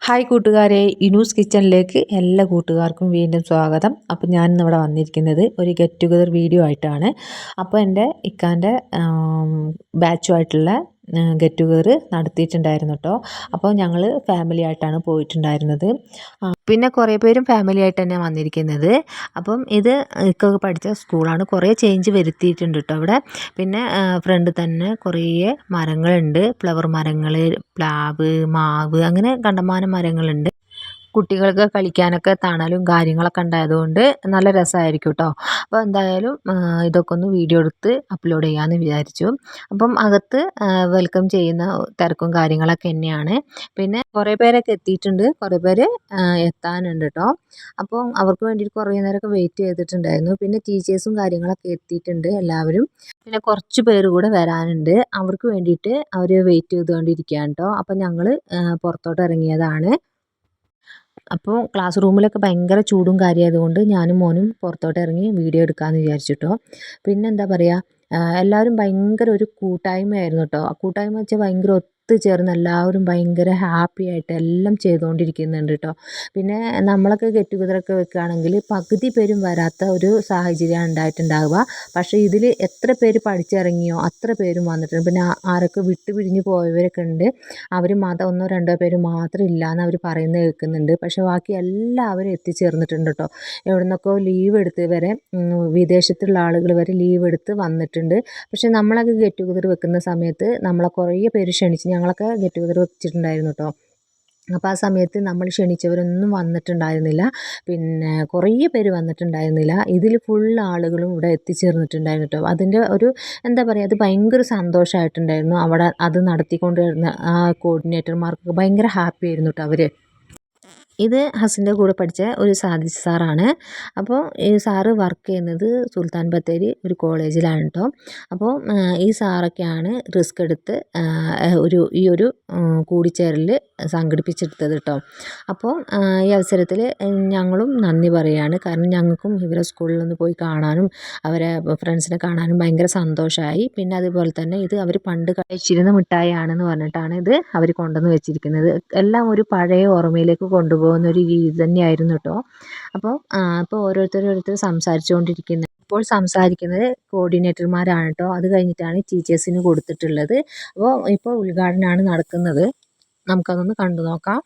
Hi കൂട്ടുകാരെ, ഇനൂസ് കിച്ചണിലേക്ക് എല്ലാ കൂട്ടുകാർക്കും വീണ്ടും സ്വാഗതം. അപ്പോൾ ഞാൻ ഇന്നിവിടെ വന്നിരിക്കുന്നത് ഒരു ഗെറ്റ് ടുഗദർ വീഡിയോ ആയിട്ടാണ്. അപ്പോൾ എൻ്റെ ഇക്കാൻ്റെ ബാച്ചുമായിട്ടുള്ള ഗെറ്റ് ടുഗദർ നടത്തിയിട്ടുണ്ടായിരുന്നു കേട്ടോ. അപ്പോൾ ഞങ്ങൾ ഫാമിലി ആയിട്ടാണ് പോയിട്ടുണ്ടായിരുന്നത്. പിന്നെ കുറേ പേരും ഫാമിലി ആയിട്ട് തന്നെ വന്നിരിക്കുന്നത്. അപ്പം ഇത് ഇക്കൊക്കെ പഠിച്ച സ്കൂളാണ്. കുറേ ചേഞ്ച് വരുത്തിയിട്ടുണ്ട് കേട്ടോ അവിടെ. പിന്നെ ഫ്രണ്ട് തന്നെ കുറേ മരങ്ങളുണ്ട്. ഫ്ലവർ മരങ്ങൾ, പ്ലാവ്, മാവ്, അങ്ങനെ കണ്ടമാനം മരങ്ങളുണ്ട്. കുട്ടികൾക്ക് കളിക്കാനൊക്കെ തണലും കാര്യങ്ങളൊക്കെ ഉണ്ടായതുകൊണ്ട് നല്ല രസമായിരിക്കും കേട്ടോ. അപ്പോൾ എന്തായാലും ഇതൊക്കെ ഒന്ന് വീഡിയോ എടുത്ത് അപ്ലോഡ് ചെയ്യാമെന്ന് വിചാരിച്ചു. അപ്പം അകത്ത് വെൽക്കം ചെയ്യുന്ന തിരക്കും കാര്യങ്ങളൊക്കെ തന്നെയാണ്. പിന്നെ കുറേ പേരൊക്കെ എത്തിയിട്ടുണ്ട്, കുറേ പേര് എത്താനുണ്ട് കേട്ടോ. അപ്പം അവർക്ക് വേണ്ടിയിട്ട് കുറേ നേരമൊക്കെ വെയിറ്റ് ചെയ്തിട്ടുണ്ടായിരുന്നു. പിന്നെ ടീച്ചേഴ്സും കാര്യങ്ങളൊക്കെ എത്തിയിട്ടുണ്ട് എല്ലാവരും. പിന്നെ കുറച്ച് പേര് കൂടെ വരാനുണ്ട്. അവർക്ക് വേണ്ടിയിട്ട് അവർ വെയിറ്റ് ചെയ്തുകൊണ്ടിരിക്കുകയാണ് കേട്ടോ. അപ്പം ഞങ്ങൾ പുറത്തോട്ട് ഇറങ്ങിയതാണ്. അപ്പോൾ ക്ലാസ് റൂമിലൊക്കെ ഭയങ്കര ചൂടും കാര്യമായതുകൊണ്ട് ഞാനും മോനും പുറത്തോട്ട് ഇറങ്ങി വീഡിയോ എടുക്കാമെന്ന് വിചാരിച്ചിട്ടോ. പിന്നെ എന്താ പറയുക, എല്ലാവരും ഭയങ്കര ഒരു കൂട്ടായ്മയായിരുന്നു കേട്ടോ. ആ കൂട്ടായ്മ വെച്ചാൽ ഭയങ്കര ഒത്തുചേർന്ന് എല്ലാവരും ഭയങ്കര ഹാപ്പി ആയിട്ട് എല്ലാം ചെയ്തുകൊണ്ടിരിക്കുന്നുണ്ട് കേട്ടോ. പിന്നെ നമ്മളൊക്കെ ഗെറ്റ് ടുഗദറൊക്കെ വെക്കുകയാണെങ്കിൽ പകുതി പേരും വരാത്ത ഒരു സാഹചര്യമാണ് ഉണ്ടായിട്ടുണ്ടാവുക. പക്ഷേ ഇതിൽ എത്ര പേര് പഠിച്ചിറങ്ങിയോ അത്ര പേരും വന്നിട്ടുണ്ട്. പിന്നെ ആരൊക്കെ വിട്ടുപിരിഞ്ഞ് പോയവരൊക്കെ ഉണ്ട്. അവർ മാത്രം ഒന്നോ രണ്ടോ പേര് മാത്രം ഇല്ലയെന്ന് അവർ പറയുന്നത് കേൾക്കുന്നുണ്ട്. പക്ഷേ ബാക്കി എല്ലാവരും എത്തിച്ചേർന്നിട്ടുണ്ട് കേട്ടോ. എവിടെ നിന്നൊക്കെ ലീവ് എടുത്ത് വരെ വിദേശത്തുള്ള ആളുകൾ വരെ ലീവ് എടുത്ത് വന്നിട്ടുണ്ട്. പക്ഷേ നമ്മളൊക്കെ ഗെറ്റ് ടുഗദർ വെക്കുന്ന സമയത്ത് നമ്മളെ കുറേ പേര് ക്ഷണിച്ച്, ഞങ്ങളൊക്കെ ഗെറ്റ് ടുഗദർ വെച്ചിട്ടുണ്ടായിരുന്നു കേട്ടോ. അപ്പോൾ ആ സമയത്ത് നമ്മൾ ക്ഷണിച്ചവരൊന്നും വന്നിട്ടുണ്ടായിരുന്നില്ല. പിന്നെ കുറേ പേര് വന്നിട്ടുണ്ടായിരുന്നില്ല. ഇതിൽ ഫുൾ ആളുകളും ഇവിടെ എത്തിച്ചേർന്നിട്ടുണ്ടായിരുന്നു കേട്ടോ. അതിൻ്റെ ഒരു എന്താ പറയുക, അത് ഭയങ്കര സന്തോഷമായിട്ടുണ്ടായിരുന്നു. അവിടെ അത് നടത്തിക്കൊണ്ടുവരുന്ന ആ കോർഡിനേറ്റർമാർക്കൊക്കെ ഭയങ്കര ഹാപ്പി ആയിരുന്നു കേട്ടോ അവർ. ഇത് ഹസിൻ്റെ കൂടെ പഠിച്ച ഒരു സാദിസ് സാറാണ്. അപ്പോൾ ഈ സാറ് വർക്ക് ചെയ്യുന്നത് സുൽത്താൻ ബത്തേരി ഒരു കോളേജിലാണ് കേട്ടോ. അപ്പോൾ ഈ സാറൊക്കെയാണ് റിസ്ക് എടുത്ത് ഈ ഒരു കൂടിച്ചേരൽ സംഘടിപ്പിച്ചെടുത്തത് കേട്ടോ. അപ്പോൾ ഈ അവസരത്തിൽ ഞങ്ങളും നന്ദി പറയുകയാണ്. കാരണം ഞങ്ങൾക്കും ഇവരെ സ്കൂളിലൊന്ന് പോയി കാണാനും അവരെ ഫ്രണ്ട്സിനെ കാണാനും ഭയങ്കര സന്തോഷമായി. പിന്നെ അതുപോലെ തന്നെ ഇത് അവർ പണ്ട് കഴിച്ചിരുന്ന മിഠായി ആണെന്ന് പറഞ്ഞിട്ടാണ് ഇത് അവർ കൊണ്ടുവന്ന് വെച്ചിരിക്കുന്നത്. എല്ലാം ഒരു പഴയ ഓർമ്മയിലേക്ക് കൊണ്ടുപോകുന്ന ഒരു രീതി തന്നെയായിരുന്നു കേട്ടോ. അപ്പോൾ ഓരോരുത്തർ സംസാരിച്ചുകൊണ്ടിരിക്കുന്നത്. ഇപ്പോൾ സംസാരിക്കുന്നത് കോർഡിനേറ്റർമാരാണ് കേട്ടോ. അത് കഴിഞ്ഞിട്ടാണ് ടീച്ചേഴ്സിന് കൊടുത്തിട്ടുള്ളത്. അപ്പോൾ ഇപ്പോൾ ഉദ്ഘാടനമാണ് നടക്കുന്നത്. നമുക്കതൊന്ന് കണ്ടു നോക്കാം.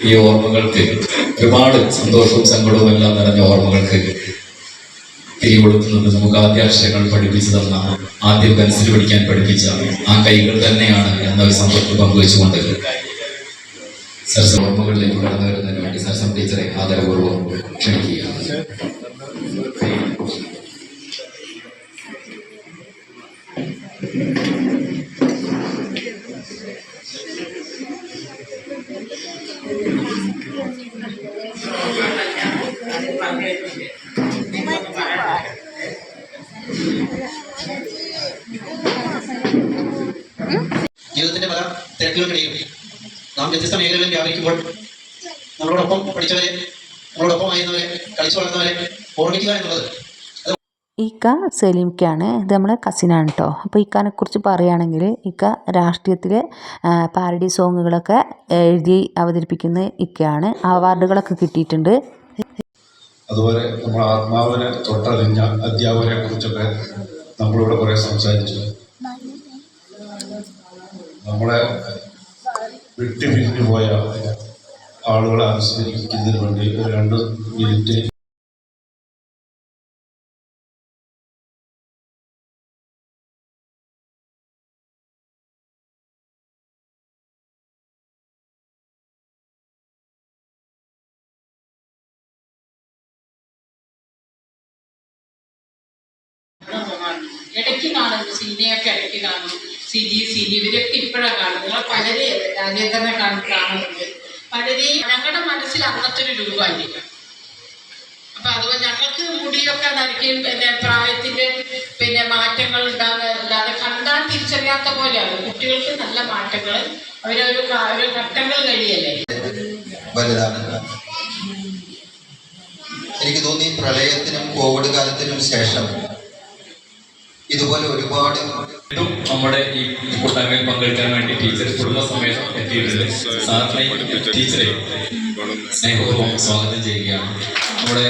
ഈ ഓർമ്മകൾക്ക് ഒരുപാട് സന്തോഷവും സങ്കടവും എല്ലാം നിറഞ്ഞ ഓർമ്മകൾക്ക് തിരികൊടുക്കുന്നത് നമുക്ക് ആദ്യാക്ഷരങ്ങൾ പഠിപ്പിച്ചു തന്ന, ആദ്യം പെൻസിൽ പഠിക്കാൻ പഠിപ്പിച്ച ആ കൈകൾ തന്നെയാണ് എന്നൊരു സന്തോഷം പങ്കുവെച്ചുകൊണ്ട് സരസം ഓർമ്മകളിലേക്ക് കടന്നു വരുന്നതിന് വേണ്ടി സരസം ടീച്ചറെ ആദരപൂർവ്വം ക്ഷണിക്കുകയാണ്. ജീവിതത്തിന്റെ പല തിരക്കുകൾക്കിടയിലും നാം വ്യത്യസ്ത മേഖലകളിൽ വ്യാപരിക്കുമ്പോൾ നമ്മളോടൊപ്പം പഠിച്ചവരെ, നമ്മളോടൊപ്പം ആയിരുന്നവരെ, കളിച്ചു വളർന്നവരെ ഓർമ്മിക്കുക എന്നുള്ളത് ഇക്ക സലീംക്കാണ്. ഇത് നമ്മളെ കസിനാണ് കേട്ടോ. അപ്പോൾ ഇക്കാനെ കുറിച്ച് പറയുകയാണെങ്കിൽ ഇക്ക രാഷ്ട്രീയത്തിൽ പാരഡി സോങ്ങുകളൊക്കെ എഴുതി അവതരിപ്പിക്കുന്ന ഇക്കയാണ്. അവാർഡുകളൊക്കെ കിട്ടിയിട്ടുണ്ട്. അതുപോലെ നമ്മൾ ആത്മാവിനെ തൊട്ടറിഞ്ഞ അധ്യാപകരെ കുറിച്ചൊക്കെ നമ്മളോട് കുറേ സംസാരിച്ചു. നമ്മളെ വിട്ടുപിരിഞ്ഞു പോയ ആളുകളെ അനുസ്മരിക്കുന്നതിന് വേണ്ടി ഒരു 2 മിനിറ്റ് ഇടയ്ക്ക് കാണുന്നു, സിനിമയൊക്കെ ഇടയ്ക്ക് കാണും. സിജി ഇവരൊക്കെ ഇപ്പോഴാണ് കാണുന്നത്. നിങ്ങൾ പലരെ രാജേന്ദ്രനെ കാണുന്നുണ്ട്. പലരെയും ഞങ്ങളുടെ മനസ്സിൽ അന്നത്തെ ഒരു രൂപമായിരിക്കും. അപ്പം അതുപോലെ ഞങ്ങൾക്ക് മുടിയൊക്കെ നരയ്ക്കും, പിന്നെ പ്രായത്തിൻ്റെ പിന്നെ മാറ്റങ്ങൾ ഉണ്ടാകാറില്ലാതെ കണ്ടാൽ തിരിച്ചറിയാത്ത പോലെയാണ്. കുട്ടികൾക്ക് നല്ല മാറ്റങ്ങൾ, അവരൊരു ഘട്ടങ്ങൾ കഴിയല്ലേ. എനിക്ക് തോന്നി പ്രളയത്തിനും കോവിഡ് കാലത്തിനും ശേഷം ഇതുപോലെ ഒരുപാട് ഇതും നമ്മുടെ ഈ കൂട്ടായ്മയിൽ പങ്കെടുക്കാൻ വേണ്ടി ടീച്ചർ കുടുംബസമേതം എത്തിയിട്ടുണ്ട്. സാറിനെ ടീച്ചറെ സ്നേഹപൂർവ്വം സ്വാഗതം ചെയ്യുകയാണ്. നമ്മുടെ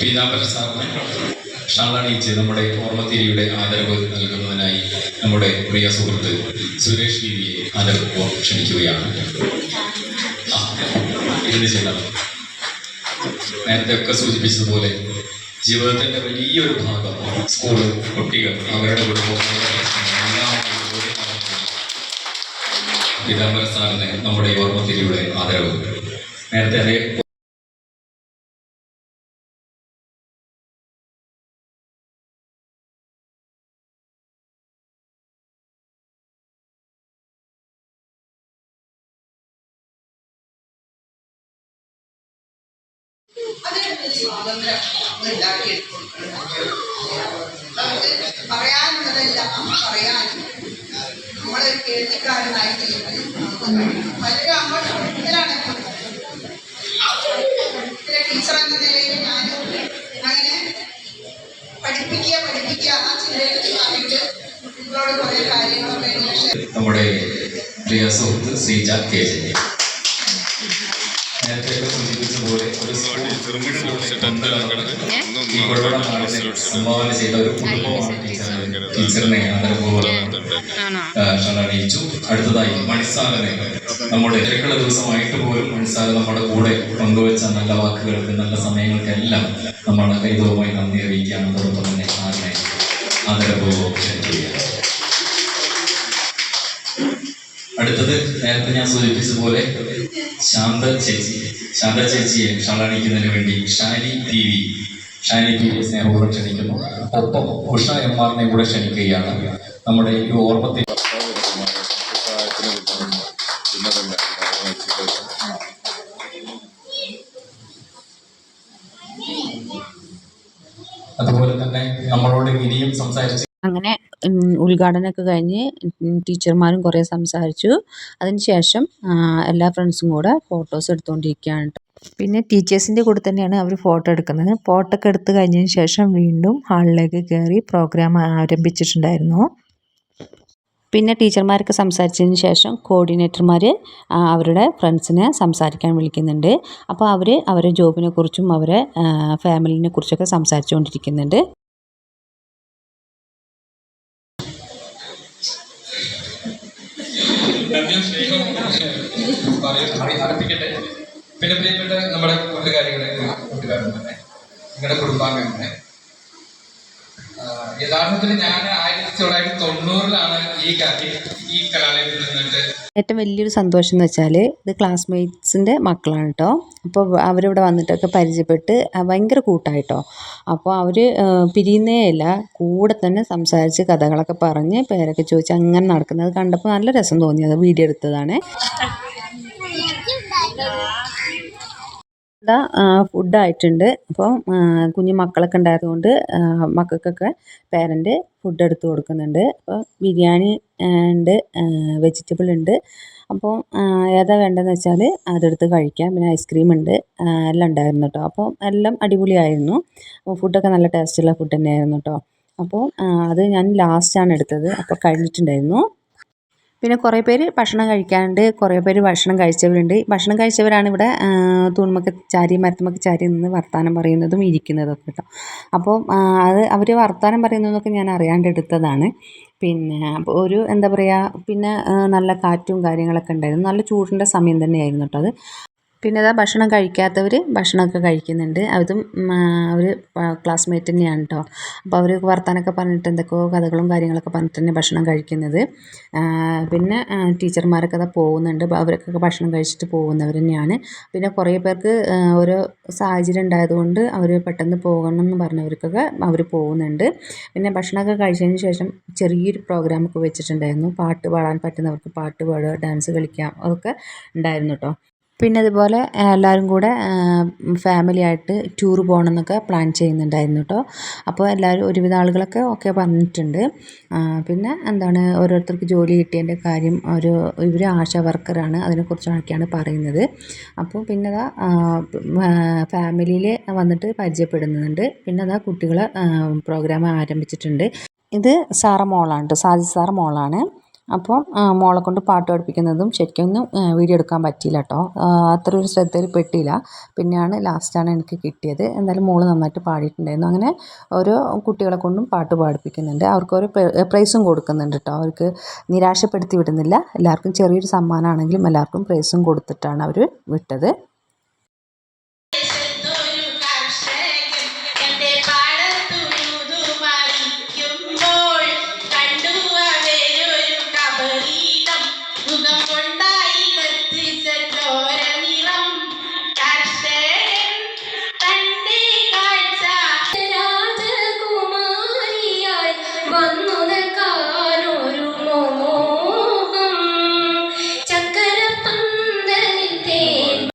പീതാംബരൻ സാറിന് ഷാളണിയിച്ച് നമ്മുടെ ഓർമ്മത്തിരിയുടെ ആദരവ് നൽകുന്നതിനായി നമ്മുടെ പ്രിയ സുഹൃത്ത് സുരേഷ് വിവിയെ ആദരപൂർവ്വം ക്ഷണിക്കുകയാണ്. ഇരുന്ന് ചെല്ലാം. നേരത്തെ ഒക്കെ സൂചിപ്പിച്ചതുപോലെ ജീവിതത്തിന്റെ വലിയൊരു ഭാഗം സ്കൂൾ കുട്ടികൾ അവരുടെ കുടുംബം പീതാംബരൻ സാറിന് നമ്മുടെ ഓർമ്മത്തിരിയുടെ ആദരവ്. നേരത്തെ അതേ അതിനൊരു സ്വാതന്ത്ര്യം ഉണ്ടാക്കിയെടുക്കണം. പറയാനുള്ളതെല്ലാം പറയാനും നമ്മളൊരു കേൾവിക്കാരനായി പലരും അങ്ങോട്ട് കൂടുതലാണ്. ടീച്ചർ എന്ന നിലയിൽ ഞാനും അങ്ങനെ പഠിപ്പിക്കുക ആ ചിന്തയിൽ പറഞ്ഞിട്ട് കുട്ടികളോട് കുറേ കാര്യങ്ങളൊക്കെ നമ്മുടെ പ്രിയ സുഹൃത്ത് ശ്രീജ കെ ജെ നേരത്തെ സൂചിപ്പിച്ചതുപോലെ ഒരു സംഭാവന ചെയ്ത ഒരു കുടുംബമാണ് ടീച്ചറിനെ ആദരപൂർവ്വം ക്ഷണിച്ചു. അടുത്തതായി മണിസാറിനെ നമ്മുടെ തിരക്കുള്ള ദിവസമായിട്ട് പോലും മണിസാറ് നമ്മുടെ കൂടെ പങ്കുവെച്ച നല്ല വാക്കുകൾക്ക് നല്ല സമയങ്ങൾക്കെല്ലാം നമ്മൾ കൈതവുമായി നന്ദി അറിയിക്കുകയാണ്. അതോടൊപ്പം തന്നെ സാറിനെ ആദരപൂർവ്വം ക്ഷണിക്കുകയാണ്. അടുത്തത് നേരത്തെ ഞാൻ സൂചിപ്പിച്ചതുപോലെ ശാന്ത ചേച്ചിയെ ഷാളണിക്കുന്നതിന് വേണ്ടി ഷാനി പി വി സ്നേഹപൂർവ്വം ക്ഷണിക്കുന്നു. ഒപ്പം ഉഷ എം ആറിനെ കൂടെ ക്ഷണിക്കുകയാണ്. നമ്മുടെ ഈ ഓർമ്മത്തിൽ അതുപോലെ തന്നെ നമ്മളോട് ഇനിയും സംസാരിച്ച് അങ്ങനെ ഉദ്ഘാടനമൊക്കെ കഴിഞ്ഞ് ടീച്ചർമാരും കുറേ സംസാരിച്ചു. അതിന് ശേഷം എല്ലാ ഫ്രണ്ട്സും കൂടെ ഫോട്ടോസ് എടുത്തുകൊണ്ടിരിക്കുകയാണ് കേട്ടോ. പിന്നെ ടീച്ചേഴ്സിൻ്റെ കൂടെ തന്നെയാണ് അവർ ഫോട്ടോ എടുക്കുന്നത്. ഫോട്ടോ ഒക്കെ എടുത്ത് കഴിഞ്ഞതിന് ശേഷം വീണ്ടും ഹാളിലേക്ക് കയറി പ്രോഗ്രാം ആരംഭിച്ചിട്ടുണ്ടായിരുന്നു. പിന്നെ ടീച്ചർമാരൊക്കെ സംസാരിച്ചതിന് ശേഷം കോർഡിനേറ്റർമാർ അവരുടെ ഫ്രണ്ട്സിനെ സംസാരിക്കാൻ വിളിക്കുന്നുണ്ട്. അപ്പോൾ അവർ അവരുടെ ജോബിനെ കുറിച്ചും അവരെ ഫാമിലിനെ കുറിച്ചൊക്കെ സംസാരിച്ചുകൊണ്ടിരിക്കുന്നുണ്ട്. അറിയിക്കട്ടെ. പിന്നെ പ്രിയപ്പെട്ട നമ്മുടെ കൂട്ടുകാരികളെ കൂട്ടുകാരന്മാരെ നിങ്ങളുടെ കുടുംബാംഗങ്ങളെ, യഥാർത്ഥത്തിൽ ഞാൻ 1990 ഈ കലാലയത്തിൽ നിന്നിട്ട് ഏറ്റവും വലിയൊരു സന്തോഷം എന്ന് വെച്ചാൽ ഇത് ക്ലാസ്മേറ്റ്സിൻ്റെ മക്കളാണ് കേട്ടോ. അപ്പോൾ അവരിവിടെ വന്നിട്ടൊക്കെ പരിചയപ്പെട്ട് ഭയങ്കര കൂട്ടായിട്ടോ. അപ്പോൾ അവർ പിരിയുന്നേ ഇല്ല, കൂടെ തന്നെ സംസാരിച്ച് കഥകളൊക്കെ പറഞ്ഞ് പേരൊക്കെ ചോദിച്ച് അങ്ങനെ നടക്കുന്നത് കണ്ടപ്പോൾ നല്ല രസം തോന്നി. അത് വീഡിയോ എടുത്തതാണ്. ഫുഡായിട്ടുണ്ട്. അപ്പോൾ കുഞ്ഞു മക്കളൊക്കെ ഉണ്ടായതുകൊണ്ട് മക്കൾക്കൊക്കെ പേരൻ്റ് ഫുഡ് എടുത്ത് കൊടുക്കുന്നുണ്ട്. അപ്പോൾ ബിരിയാണി ഉണ്ട്, വെജിറ്റബിൾ ഉണ്ട്. അപ്പോൾ ഏതാ വേണ്ടതെന്ന് വെച്ചാൽ അതെടുത്ത് കഴിക്കാം. പിന്നെ ഐസ്ക്രീം ഉണ്ട്, എല്ലാം ഉണ്ടായിരുന്നു കേട്ടോ. അപ്പോൾ എല്ലാം അടിപൊളിയായിരുന്നു. ഫുഡൊക്കെ നല്ല ടേസ്റ്റുള്ള ഫുഡ് തന്നെയായിരുന്നു കേട്ടോ. അപ്പോൾ അത് ഞാൻ ലാസ്റ്റാണ് എടുത്തത്. അപ്പോൾ കഴിഞ്ഞിട്ടുണ്ടായിരുന്നു. പിന്നെ കുറേ പേര് ഭക്ഷണം കഴിക്കാണ്ട്, കുറേ പേര് ഭക്ഷണം കഴിച്ചവരുണ്ട്. ഭക്ഷണം കഴിച്ചവരാണ് ഇവിടെ തൂൺമൊക്കെ മരത്തുമൊക്കെ ചാരി നിന്ന് വർത്തമാനം പറയുന്നതും ഇരിക്കുന്നതൊക്കെ കേട്ടോ. അപ്പോൾ അത് അവർ വർത്തമാനം പറയുന്നതൊക്കെ ഞാൻ അറിയാണ്ട് എടുത്തതാണ്. പിന്നെ ഒരു എന്താ പറയുക, പിന്നെ നല്ല കാറ്റും കാര്യങ്ങളൊക്കെ ഉണ്ടായിരുന്നു. നല്ല ചൂടിൻ്റെ സമയം തന്നെയായിരുന്നു കേട്ടോ അത്. പിന്നെ ഇതാ ഭക്ഷണം കഴിക്കാത്തവർ ഭക്ഷണമൊക്കെ കഴിക്കുന്നുണ്ട്. അതും അവർ ക്ലാസ്മേറ്റ് തന്നെയാണ് കേട്ടോ. അപ്പോൾ അവർ വർത്താനമൊക്കെ പറഞ്ഞിട്ട് എന്തൊക്കെയോ കഥകളും കാര്യങ്ങളൊക്കെ പറഞ്ഞിട്ട് തന്നെ ഭക്ഷണം കഴിക്കുന്നത്. പിന്നെ ടീച്ചർമാരൊക്കെ അതാ പോകുന്നുണ്ട്. അവരൊക്കെ ഭക്ഷണം കഴിച്ചിട്ട് പോകുന്നവർ തന്നെയാണ്. പിന്നെ കുറേ പേർക്ക് ഓരോ സാഹചര്യം ഉണ്ടായതുകൊണ്ട് അവർ പെട്ടെന്ന് പോകണം എന്ന് പറഞ്ഞവർക്കൊക്കെ അവർ പോകുന്നുണ്ട്. പിന്നെ ഭക്ഷണമൊക്കെ കഴിച്ചതിന് ശേഷം ചെറിയൊരു പ്രോഗ്രാമൊക്കെ വെച്ചിട്ടുണ്ടായിരുന്നു. പാട്ട് പാടാൻ പറ്റുന്നവർക്ക് പാട്ട് പാടുക, ഡാൻസ് കളിക്കാം, അതൊക്കെ ഉണ്ടായിരുന്നു കേട്ടോ. പിന്നെ അതുപോലെ എല്ലാവരും കൂടെ ഫാമിലി ആയിട്ട് ടൂർ പോകണമെന്നൊക്കെ പ്ലാൻ ചെയ്യുന്നുണ്ടായിരുന്നു കേട്ടോ. അപ്പോൾ എല്ലാവരും ഒരുവിധ ആളുകളൊക്കെ ഓക്കെ പറഞ്ഞിട്ടുണ്ട്. പിന്നെ എന്താണ് ഓരോരുത്തർക്ക് ജോലി കിട്ടിയതിൻ്റെ കാര്യം ഇവർ ആശാ വർക്കറാണ്, അതിനെക്കുറിച്ചൊക്കെയാണ് പറയുന്നത്. അപ്പോൾ പിന്നെ അതാ ഫാമിലിയിൽ വന്നിട്ട് പരിചയപ്പെടുന്നുണ്ട്. പിന്നെ അതാ കുട്ടികൾ പ്രോഗ്രാം ആരംഭിച്ചിട്ടുണ്ട്. ഇത് സാറ മോളാണ് കേട്ടോ, സാജി സാറ മോളാണ്. അപ്പോൾ മോളെ കൊണ്ട് പാട്ട് പഠിപ്പിക്കുന്നതും ശരിക്കൊന്നും വീഡിയോ എടുക്കാൻ പറ്റിയില്ല കേട്ടോ, അത്ര ഒരു ശ്രദ്ധയിൽ പെട്ടില്ല. പിന്നെയാണ് ലാസ്റ്റാണ് എനിക്ക് കിട്ടിയത്. എന്തായാലും മോള് നന്നായിട്ട് പാടിയിട്ടുണ്ടായിരുന്നു. അങ്ങനെ ഓരോ കുട്ടികളെ കൊണ്ടും പാട്ട് പാടിപ്പിക്കുന്നുണ്ട്. അവർക്ക് ഓരോ പ്രൈസും കൊടുക്കുന്നുണ്ട് കേട്ടോ. അവർക്ക് നിരാശപ്പെടുത്തി വിടുന്നില്ല. എല്ലാവർക്കും ചെറിയൊരു സമ്മാനമാണെങ്കിലും എല്ലാവർക്കും പ്രൈസും കൊടുത്തിട്ടാണ് അവർ വിട്ടത്.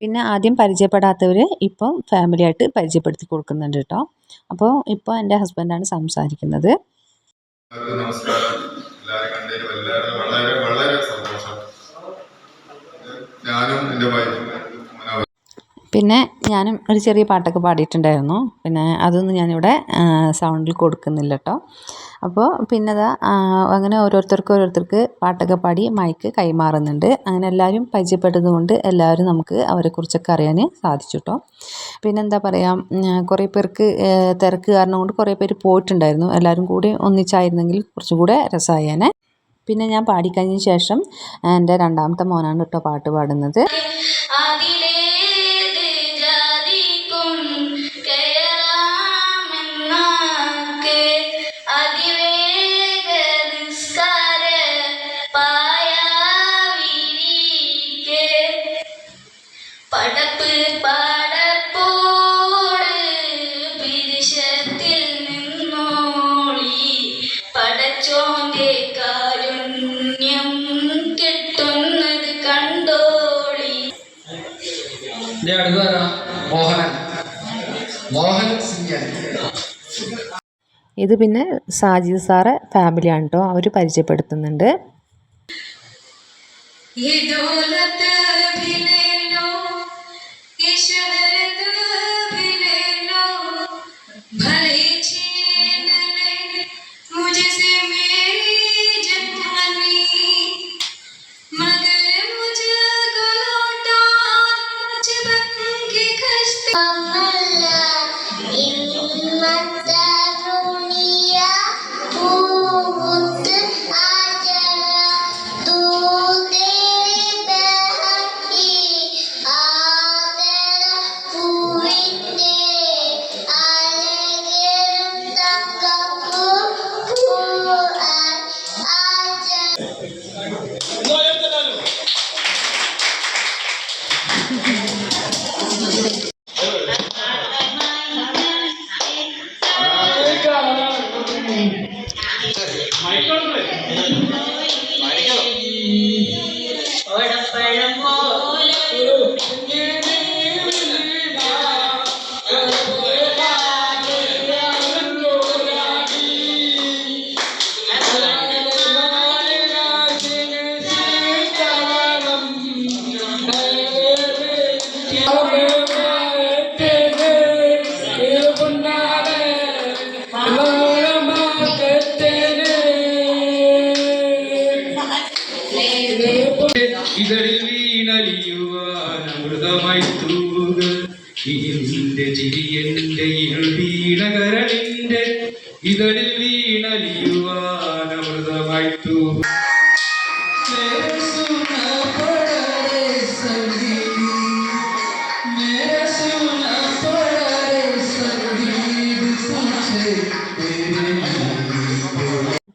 പിന്നെ ആദ്യം പരിചയപ്പെടാത്തവർ ഇപ്പം ഫാമിലിയായിട്ട് പരിചയപ്പെടുത്തി കൊടുക്കുന്നുണ്ട് കേട്ടോ. അപ്പോൾ ഇപ്പോൾ എൻ്റെ ഹസ്ബൻഡാണ് സംസാരിക്കുന്നത്. നമസ്കാരം. എല്ലാവരും കണ്ടതിൽ വളരെ വളരെ സന്തോഷം. ഞാനും എൻ്റെ വൈഫും പിന്നെ ഞാനും ഒരു ചെറിയ പാട്ടൊക്കെ പാടിയിട്ടുണ്ടായിരുന്നു. പിന്നെ അതൊന്നും ഞാനിവിടെ സൗണ്ടിൽ കൊടുക്കുന്നില്ല കേട്ടോ. അപ്പോൾ പിന്നെ അതാ അങ്ങനെ ഓരോരുത്തർക്ക് പാട്ടൊക്കെ പാടി മൈക്ക് കൈമാറുന്നുണ്ട്. അങ്ങനെ എല്ലാവരും പരിചയപ്പെട്ടതുകൊണ്ട് എല്ലാവരും നമുക്ക് അവരെക്കുറിച്ചൊക്കെ അറിയാൻ സാധിച്ചു കേട്ടോ. പിന്നെന്താ പറയുക, കുറേ പേർക്ക് തിരക്ക് കാരണം കൊണ്ട് കുറേ പേര് പോയിട്ടുണ്ടായിരുന്നു. എല്ലാവരും കൂടി ഒന്നിച്ചായിരുന്നെങ്കിൽ കുറച്ചും കൂടെ രസമായേനെ. പിന്നെ ഞാൻ പാടിക്കഴിഞ്ഞ ശേഷം എൻ്റെ രണ്ടാമത്തെ മോനാണ് കേട്ടോ പാട്ട് പാടുന്നത്. ഇത് പിന്നെ സാജിദ് സാറ് ഫാമിലിയാണ് കേട്ടോ, അവർ പരിചയപ്പെടുത്തുന്നുണ്ട്. ഇതളിൽ വീണലിയുവാൻ അമൃതമായി തൂക നിന്റെ ചിരി എന്റെ ഇരുൾ വീണകരളിന്റെ ഇതളിൽ വീണലിയുവാൻ അമൃതമായി തൂക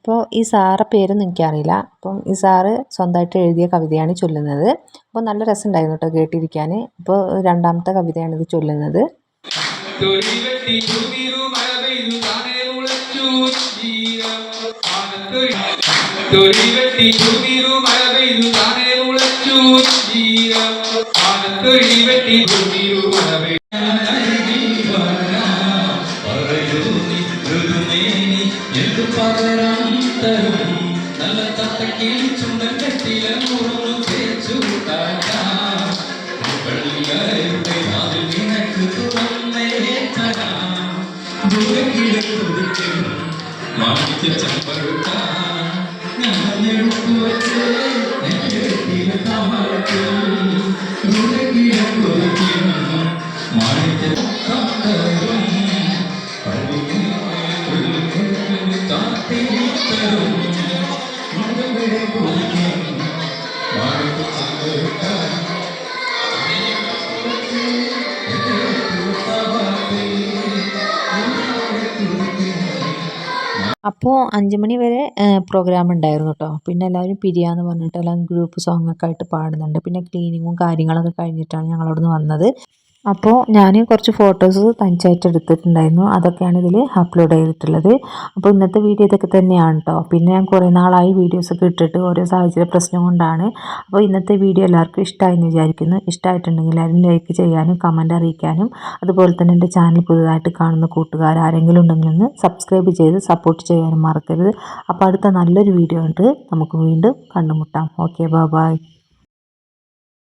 അപ്പോൾ ഈ സാറെ പേരൊന്നും എനിക്കറിയില്ല. അപ്പം ഈ സാറ് സ്വന്തമായിട്ട് എഴുതിയ കവിതയാണ് ചൊല്ലുന്നത്. അപ്പോൾ നല്ല രസമുണ്ടായിരുന്നു കേട്ടോ കേട്ടിരിക്കാൻ. ഇപ്പോൾ രണ്ടാമത്തെ കവിതയാണ് ഇത് ചൊല്ലുന്നത്. ീര ആക്കൊഴി വെട്ടി ഭൂമിരുമണവേ പറയൂ നീ ഋതുമേനി എന്തു പകരം തരും നല്ല തത്തയ്ക്ക് ചുണ്ടൻ കെട്ടില മുറുന്നു തേച്ചു താറ്റാം പള്ളിയായുടെ വാതിൽ നിനക്ക് തുറന്നേ തരാം ദൂരെ കിഴക്കുതിക്കും മാണിച്ച ചമ്പഴുത്ത ഞാനെടുത്തു വച്ച് എന്റെ കെട്ടില താമരത്തിൽ ദൂരെ കിഴക്കുതിക്കും മാണിച്ച കാത്തരും കാത്തിരിത്തരും മുഴുവൻ കുളിക്കും മാണിച്ച ചമ്പഴുത്ത അപ്പോൾ 5 മണി വരെ പ്രോഗ്രാം ഉണ്ടായിരുന്നു കേട്ടോ. പിന്നെ എല്ലാവരും പിരിയാന്ന് പറഞ്ഞിട്ട് എല്ലാം ഗ്രൂപ്പ് സോങ് ഒക്കെ ആയിട്ട് പാടുന്നുണ്ട്. പിന്നെ ക്ലീനിങ്ങും കാര്യങ്ങളൊക്കെ കഴിഞ്ഞിട്ടാണ് ഞങ്ങൾ അവിടുന്ന് വന്നത്. അപ്പോൾ ഞാൻ കുറച്ച് ഫോട്ടോസ് തനിച്ചായിട്ട് എടുത്തിട്ടുണ്ടായിരുന്നു. അതൊക്കെയാണ് ഇതിൽ അപ്ലോഡ് ചെയ്തിട്ടുള്ളത്. അപ്പോൾ ഇന്നത്തെ വീഡിയോ ഇതൊക്കെ തന്നെയാണ് കേട്ടോ. പിന്നെ ഞാൻ കുറേ നാളായി വീഡിയോസൊക്കെ ഇട്ടിട്ട് ഓരോ സാഹചര്യ പ്രശ്നം കൊണ്ടാണ്. അപ്പോൾ ഇന്നത്തെ വീഡിയോ എല്ലാവർക്കും ഇഷ്ടമായെന്ന് വിചാരിക്കുന്നു. ഇഷ്ടമായിട്ടുണ്ടെങ്കിൽ എല്ലാവരും ലൈക്ക് ചെയ്യാനും കമൻറ്റ് അറിയിക്കാനും അതുപോലെ തന്നെ എൻ്റെ ചാനൽ പുതുതായിട്ട് കാണുന്ന കൂട്ടുകാർ ആരെങ്കിലും ഉണ്ടെങ്കിൽ ഒന്ന് സബ്സ്ക്രൈബ് ചെയ്ത് സപ്പോർട്ട് ചെയ്യാനും മറക്കരുത്. അപ്പോൾ അടുത്ത നല്ലൊരു വീഡിയോ ഉണ്ട് നമുക്ക് വീണ്ടും കണ്ടുമുട്ടാം. Okay, by.